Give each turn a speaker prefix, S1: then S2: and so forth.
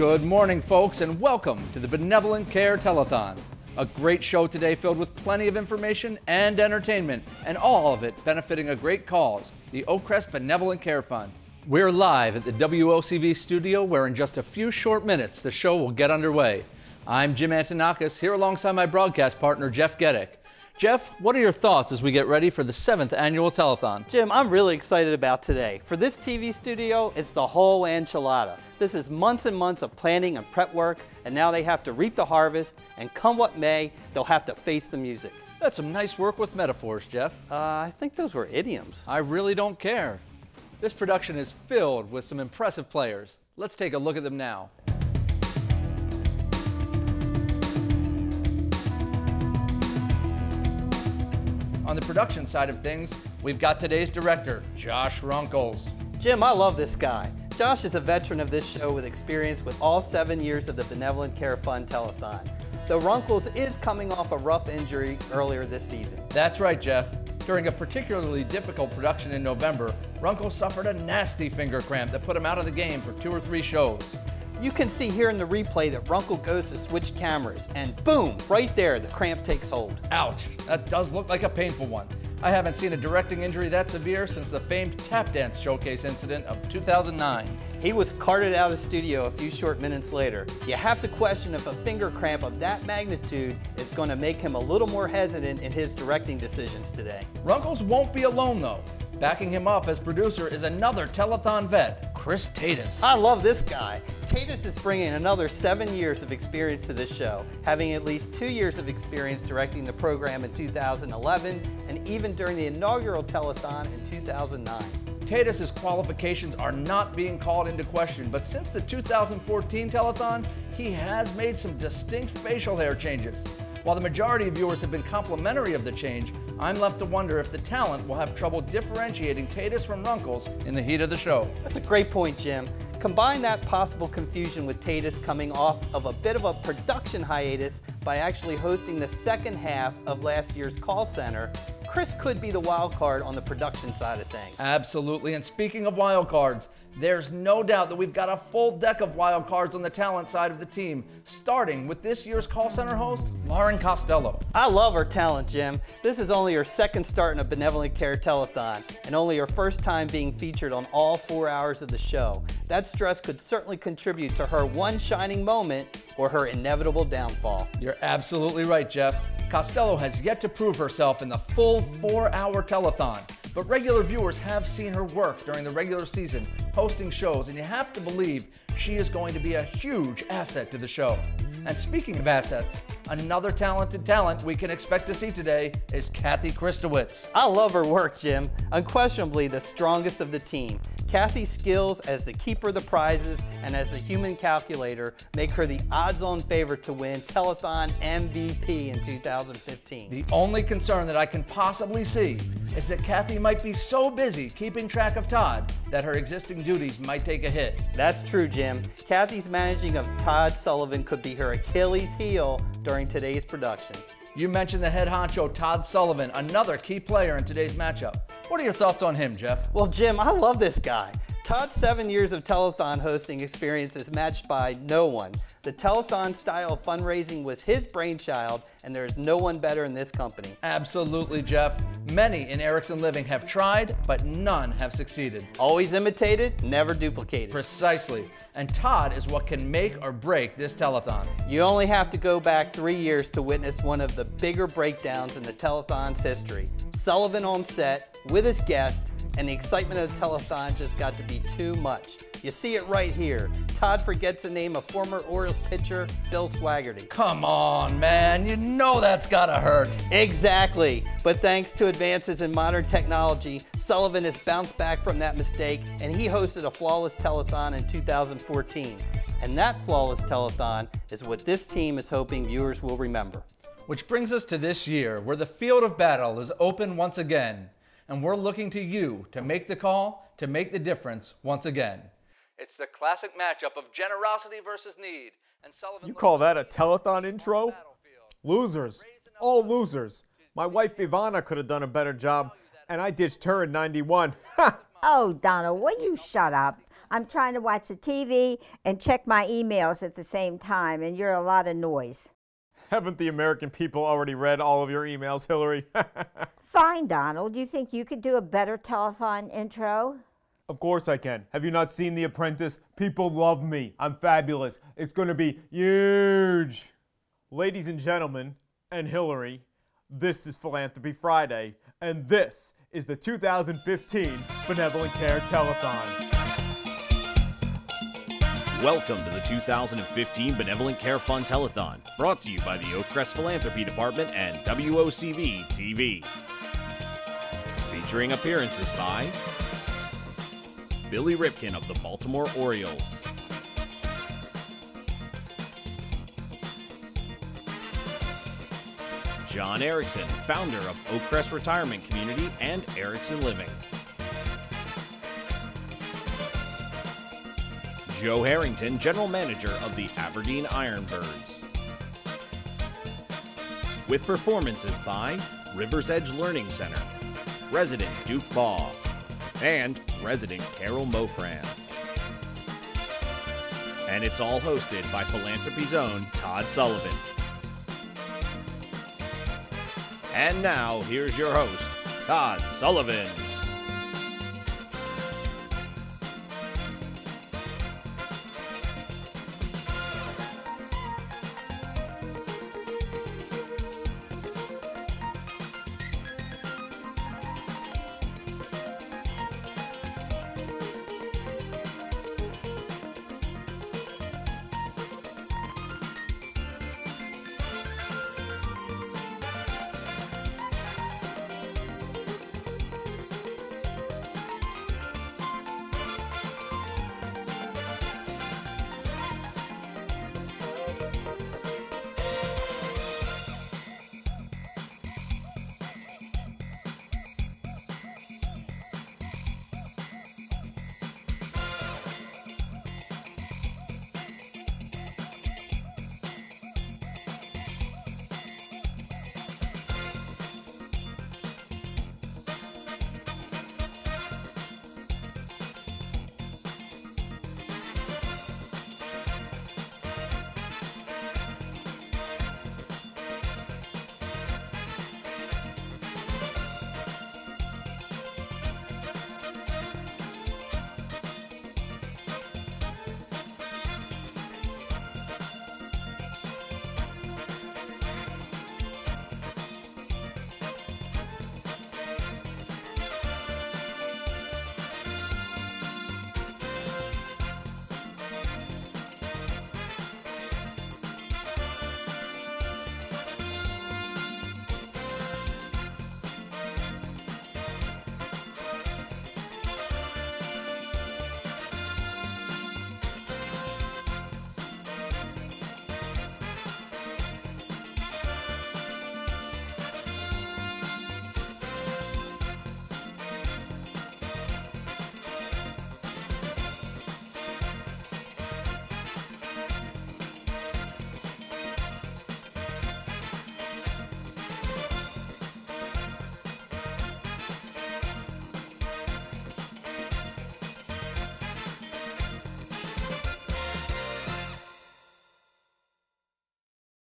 S1: Good morning, folks, and welcome to the Benevolent Care Telethon. A great show today filled with plenty of information and entertainment, and all of it benefiting a great cause, the Oakcrest Benevolent Care Fund. We're live at the WOCV studio where in just a few short minutes the show will get underway. I'm Jim Antonakos, here alongside my broadcast partner, Jeff Getek. Jeff, what are your thoughts as we get ready for the 7th annual telethon?
S2: Jim, I'm really excited about today. For this TV studio, it's the whole enchilada. This is months and months of planning and prep work, and now they have to reap the harvest, and come what may, they'll have to face the music.
S1: That's some nice work with metaphors, Jeff.
S2: I think those were idioms.
S1: I really don't care. This production is filled with some impressive players. Let's take a look at them now. On the production side of things, we've got today's director, Josh Runkles.
S2: Jim, I love this guy. Josh is a veteran of this show with experience with all 7 years of the Benevolent Care Fund Telethon. Though Runkles is coming off a rough injury earlier this season.
S1: That's right, Jeff. During a particularly difficult production in November, Runkles suffered a nasty finger cramp that put him out of the game for 2 or 3 shows.
S2: You can see here in the replay that Runkle goes to switch cameras, and boom, right there, the cramp takes hold.
S1: Ouch, that does look like a painful one. I haven't seen a directing injury that severe since the famed tap dance showcase incident of 2009.
S2: He was carted out of the studio a few short minutes later. You have to question if a finger cramp of that magnitude is going to make him a little more hesitant in his directing decisions today.
S1: Runkles won't be alone though. Backing him up as producer is another telethon vet, Chris Tatus.
S2: I love this guy. Tatus is bringing another 7 years of experience to this show, having at least 2 years of experience directing the program in 2011 and even during the inaugural telethon in 2009.
S1: Tatus's qualifications are not being called into question, but since the 2014 telethon, he has made some distinct facial hair changes. While the majority of viewers have been complimentary of the change, I'm left to wonder if the talent will have trouble differentiating Tatus from Runkles in the heat of the show.
S2: That's a great point, Jim. Combine that possible confusion with Tatus coming off of a bit of a production hiatus by actually hosting the second half of last year's call center. Chris could be the wild card on the production side of things.
S1: Absolutely, and speaking of wild cards, there's no doubt that we've got a full deck of wild cards on the talent side of the team, starting with this year's call center host, Lauren Costello.
S2: I love her talent, Jim. This is only her second start in a Benevolent Care Telethon, and only her first time being featured on all 4 hours of the show. That stress could certainly contribute to her one shining moment or her inevitable downfall.
S1: You're absolutely right, Jeff. Costello has yet to prove herself in the full 4-hour telethon. But regular viewers have seen her work during the regular season, hosting shows, and you have to believe she is going to be a huge asset to the show. And speaking of assets, another talented talent we can expect to see today is Kathy Christowitz.
S2: I love her work, Jim. Unquestionably the strongest of the team. Kathy's skills as the keeper of the prizes and as a human calculator make her the odds-on favorite to win Telethon MVP in 2015.
S1: The only concern that I can possibly see is that Kathy might be so busy keeping track of Todd that her existing duties might take a hit.
S2: That's true, Jim. Kathy's managing of Todd Sullivan could be her Achilles heel during today's production.
S1: You mentioned the head honcho Todd Sullivan, another key player in today's matchup. What are your thoughts on him, Jeff?
S2: Well, Jim, I love this guy. Todd's 7 years of telethon hosting experience is matched by no one. The telethon style of fundraising was his brainchild, and there is no one better in this company.
S1: Absolutely, Jeff. Many in Erickson Living have tried, but none have succeeded.
S2: Always imitated, never duplicated.
S1: Precisely. And Todd is what can make or break this telethon.
S2: You only have to go back 3 years to witness one of the bigger breakdowns in the telethon's history. Sullivan on set with his guest, and the excitement of the telethon just got to be too much. You see it right here. Todd forgets to name a former Orioles pitcher, Bill Swaggerty.
S1: Come on, man. You know that's gotta hurt.
S2: Exactly. But thanks to advances in modern technology, Sullivan has bounced back from that mistake, and he hosted a flawless telethon in 2014. And that flawless telethon is what this team is hoping viewers will remember.
S1: Which brings us to this year, where the field of battle is open once again. And we're looking to you to make the call, to make the difference once again. It's the classic matchup of generosity versus need. And Sullivan,
S3: you call that a telethon intro? Losers. All losers. My wife Ivana could have done a better job, and I ditched her in '91.
S4: Oh, Donna, will you shut up? I'm trying to watch the TV and check my emails at the same time, and you're a lot of noise.
S3: Haven't the American people already read all of your emails, Hillary?
S4: Fine, Donald. You think you could do a better telethon intro?
S3: Of course I can. Have you not seen The Apprentice? People love me. I'm fabulous. It's going to be huge. Ladies and gentlemen, and Hillary, this is Philanthropy Friday, and this is the 2015 Benevolent Care Telethon.
S5: Welcome to the 2015 Benevolent Care Fund Telethon, brought to you by the Oak Crest Philanthropy Department and WOCV-TV. Featuring appearances by Billy Ripken of the Baltimore Orioles, John Erickson, founder of Oak Crest Retirement Community and Erickson Living, Joe Harrington, General Manager of the Aberdeen Ironbirds. With performances by Rivers Edge Learning Center, Resident Duke Baugh, and Resident Carol Mofran. And it's all hosted by Philanthropy's own Todd Sullivan. And now, here's your host, Todd Sullivan.